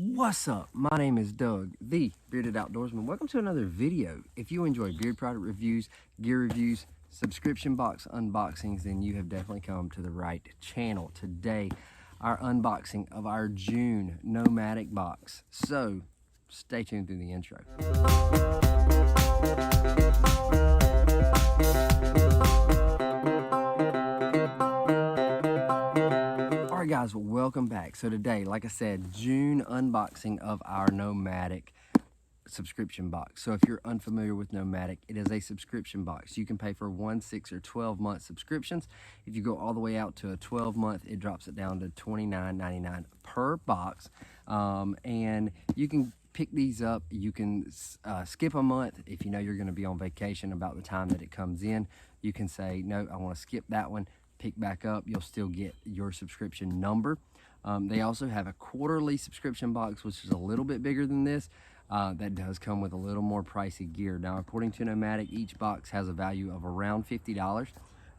What's up? My name is Doug, the Bearded Outdoorsman. Welcome to another video. If you enjoy beard product reviews, gear reviews, subscription box unboxings, then you have definitely come to the right channel. Today, our unboxing of our June Nomadik box. So, stay tuned through the intro. Guys, welcome back. So today, like I said, June unboxing of our Nomadik subscription box. So if you're unfamiliar with Nomadik, it is a subscription box. You can pay for 1, 6, or 12-month subscriptions. If you go all the way out to a 12-month, it drops it down to $29.99 per box. And you can pick these up. You can skip a month if you know you're going to be on vacation about the time that it comes in. You can say, no, I want to skip that one. Pick back up, you'll still get your subscription number. They also have a quarterly subscription box, which is a little bit bigger than this. That does come with a little more pricey gear. Now, according to Nomadik, each box has a value of around $50,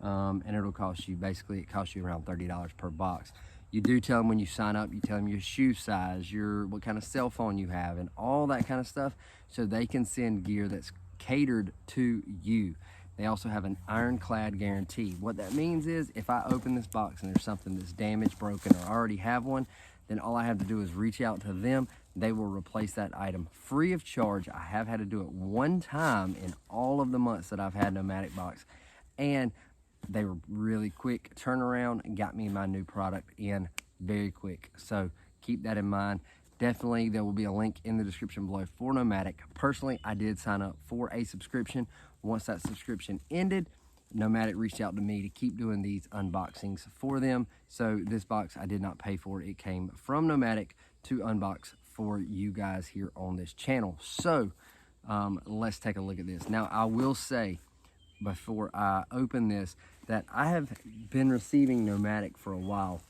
and it'll cost you, basically, it costs you around $30 per box. You do tell them when you sign up, you tell them your shoe size, what kind of cell phone you have, and all that kind of stuff, so they can send gear that's catered to you. They also have an Iron-Clad Guarantee. What that means is if I open this box and there's something that's damaged, broken, or I already have one, then all I have to do is reach out to them. They will replace that item free of charge. I have had to do it one time in all of the months that I've had Nomadik box, and they were really quick turnaround and got me my new product in very quick. So keep that in mind. Definitely, there will be a link in the description below for Nomadik. Personally, I did sign up for a subscription. Once that subscription ended, Nomadik reached out to me to keep doing these unboxings for them. So this box I did not pay for. It came from Nomadik to unbox for you guys here on this channel. So let's take a look at this. Now, I will say before I open this that I have been receiving Nomadik for a while.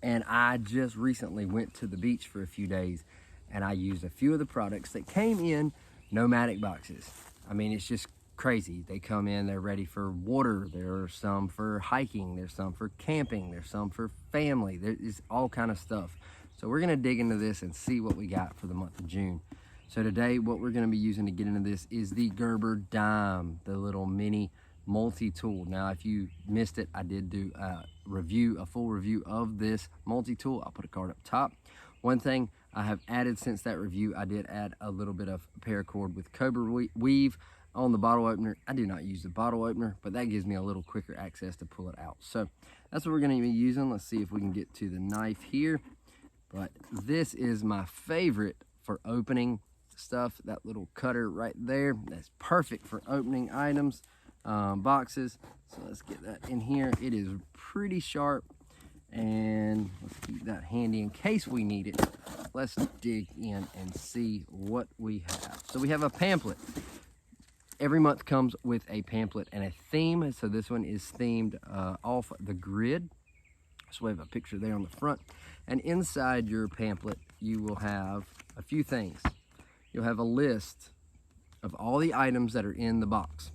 And I just recently went to the beach for a few days and I used a few of the products that came in Nomadik boxes. I mean, it's just crazy. They come in, they're ready for water. There are some for hiking. There's some for camping. There's some for family. There's all kind of stuff. So we're going to dig into this and see what we got for the month of June. So today, what we're going to be using to get into this is the Gerber Dime, the little mini multi-tool. Now, if you missed it, I did do a full review of this multi-tool. I'll put a card up top. One thing I have added since that review, I did add a little bit of paracord with Cobra weave on the bottle opener. I do not use the bottle opener, but that gives me a little quicker access to pull it out. So that's what we're going to be using. Let's see if we can get to the knife here. But this is my favorite for opening stuff. That little cutter right there, that's perfect for opening items. Boxes. So let's get that in here. It is pretty sharp, and let's keep that handy in case we need it. Let's dig in and see what we have. So we have a pamphlet. Every month comes with a pamphlet and a theme. So this one is themed off the grid. So we have a picture there on the front, and inside your pamphlet you will have a few things. You'll have a list of all the items that are in the box.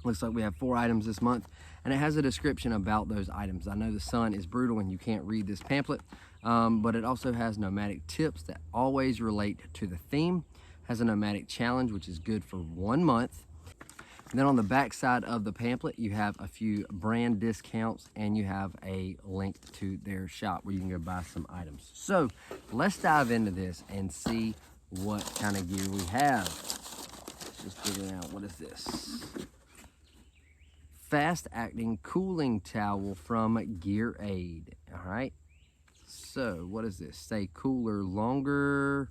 Looks like we have 4 items this month, and it has a description about those items. I know the sun is brutal and you can't read this pamphlet, but it also has Nomadik tips that always relate to the theme. Has a Nomadik challenge, which is good for 1 month. And then on the back side of the pamphlet, you have a few brand discounts, and you have a link to their shop where you can go buy some items. So let's dive into this and see what kind of gear we have. Let's just figure out, what is this? Fast-acting cooling towel from Gear Aid. All right. So what is this? Stay cooler longer.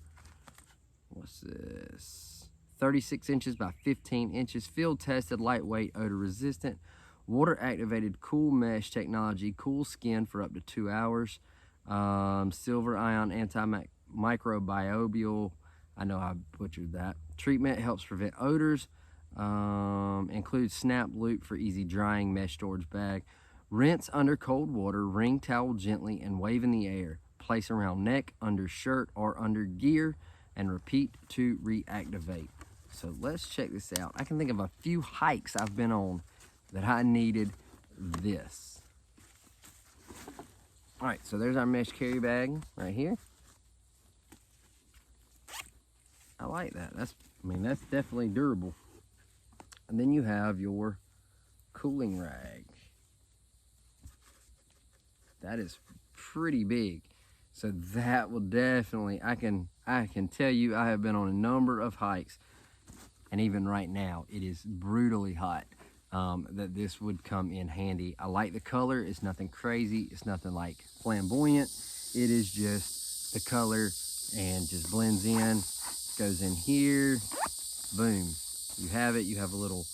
What's this? 36 inches by 15 inches. Field tested, lightweight, odor resistant. Water activated cool mesh technology. Cool skin for up to 2 hours. Silver ion antimicrobial. I know I butchered that. Treatment helps prevent odors. Includes snap loop for easy drying, mesh storage bag. Rinse under cold water, wring towel gently and wave in the air. Place around neck, under shirt, or under gear, and repeat to reactivate. So let's check this out. I can think of a few hikes I've been on that I needed this. All right, so there's our mesh carry bag right here. I like that. I mean, that's definitely durable. And then you have your cooling rag. That is pretty big. So that will definitely, I can tell you, I have been on a number of hikes, and even right now, it is brutally hot, that this would come in handy. I like the color. It's nothing crazy. It's nothing like flamboyant. It is just the color and just blends in, goes in here, boom. You have it. You have a little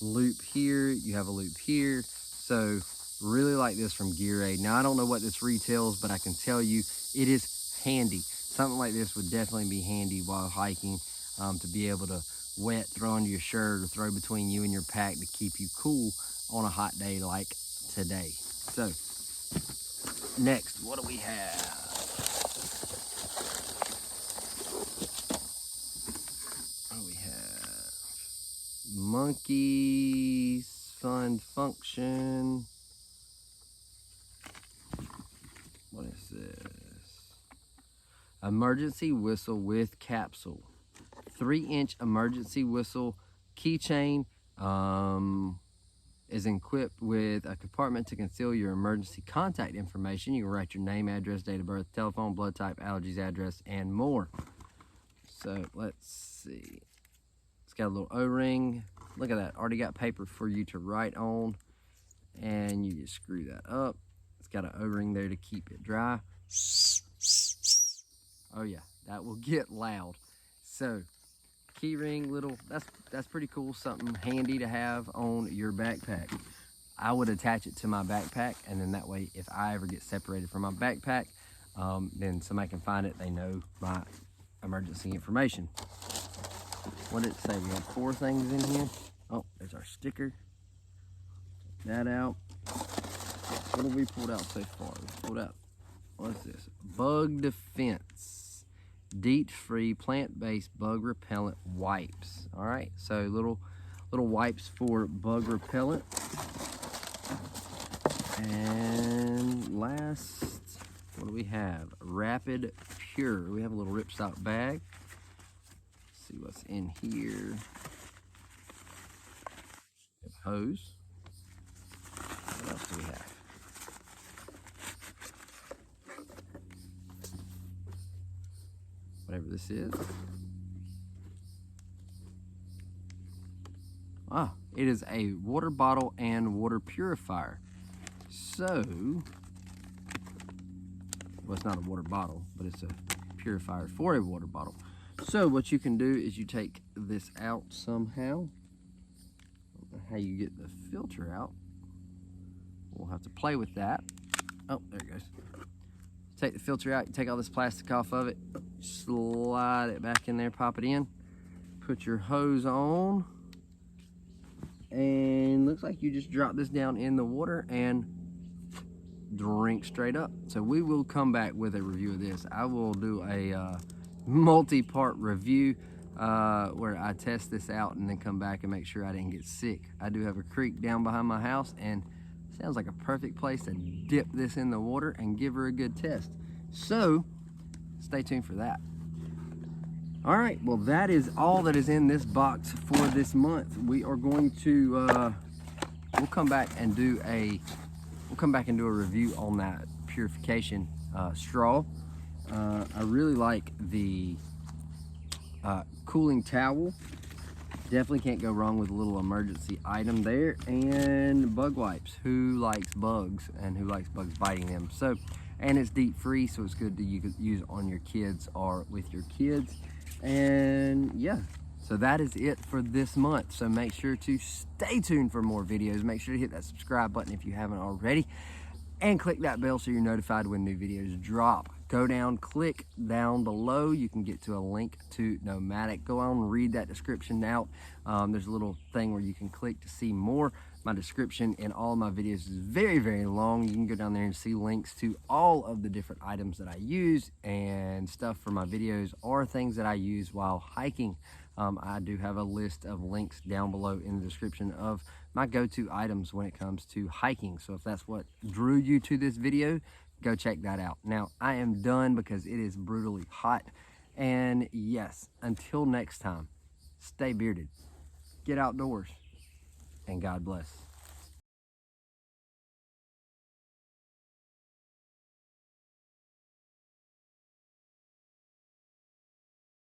loop here. You have a loop here. So really like this from Gear Aid. Now, I don't know what this retails, but I can tell you it is handy. Something like this would definitely be handy while hiking, to be able to wet, throw under your shirt, or throw between you and your pack to keep you cool on a hot day like today. So, next, what do we have? What do we have? Monkeys Fund Function. What is this? Emergency whistle with capsule. 3-inch emergency whistle keychain, is equipped with a compartment to conceal your emergency contact information. You can write your name, address, date of birth, telephone, blood type, allergies, address, and more. So let's see. It's got a little O-ring. Look at that. Already got paper for you to write on. And you just screw that up. It's got an O-ring there to keep it dry. Oh yeah, that will get loud. So, key ring, little, that's pretty cool. Something handy to have on your backpack. I would attach it to my backpack, and then that way, if I ever get separated from my backpack, then somebody can find it. They know my emergency information. What did it say? We have 4 things in here. Oh, there's our sticker. Take that out. What have we pulled out so far? We pulled out, what's this? Bug Defense. DEET-free plant-based bug repellent wipes. All right, so little wipes for bug repellent. And last, what do we have? Rapid Pure. We have a little ripstop bag. Let's see what's in here. We have hose. What else do we have? Whatever this is. Ah, it is a water bottle and water purifier. So, well, it's not a water bottle, but it's a purifier for a water bottle. So what you can do is you take this out somehow. I don't know how you get the filter out. We'll have to play with that. Oh, there it goes. Take the filter out, take all this plastic off of it, slide it back in there, pop it in, put your hose on, and looks like you just drop this down in the water and drink straight up. So we will come back with a review of this. I will do a multi-part review where I test this out and then come back and make sure I didn't get sick. I do have a creek down behind my house, and sounds like a perfect place to dip this in the water and give her a good test. So, stay tuned for that. All right, well, that is all that is in this box for this month. We are going to, we'll come back and do a review on that purification straw. I really like the cooling towel. Definitely can't go wrong with a little emergency item there. And bug wipes. Who likes bugs and who likes bugs biting them? So, and it's DEET free, so it's good to use on your kids or with your kids. And yeah, so that is it for this month. So make sure to stay tuned for more videos. Make sure to hit that subscribe button if you haven't already, and click that bell so you're notified when new videos drop. Go down, click down below. You can get to a link to Nomadik. Go on and read that description out. There's a little thing where you can click to see more. My description in all of my videos is very, very long. You can go down there and see links to all of the different items that I use and stuff for my videos or things that I use while hiking. I do have a list of links down below in the description of my go-to items when it comes to hiking. So if that's what drew you to this video, go check that out. Now, I am done because it is brutally hot And yes, until next time, stay bearded, get outdoors, and God bless.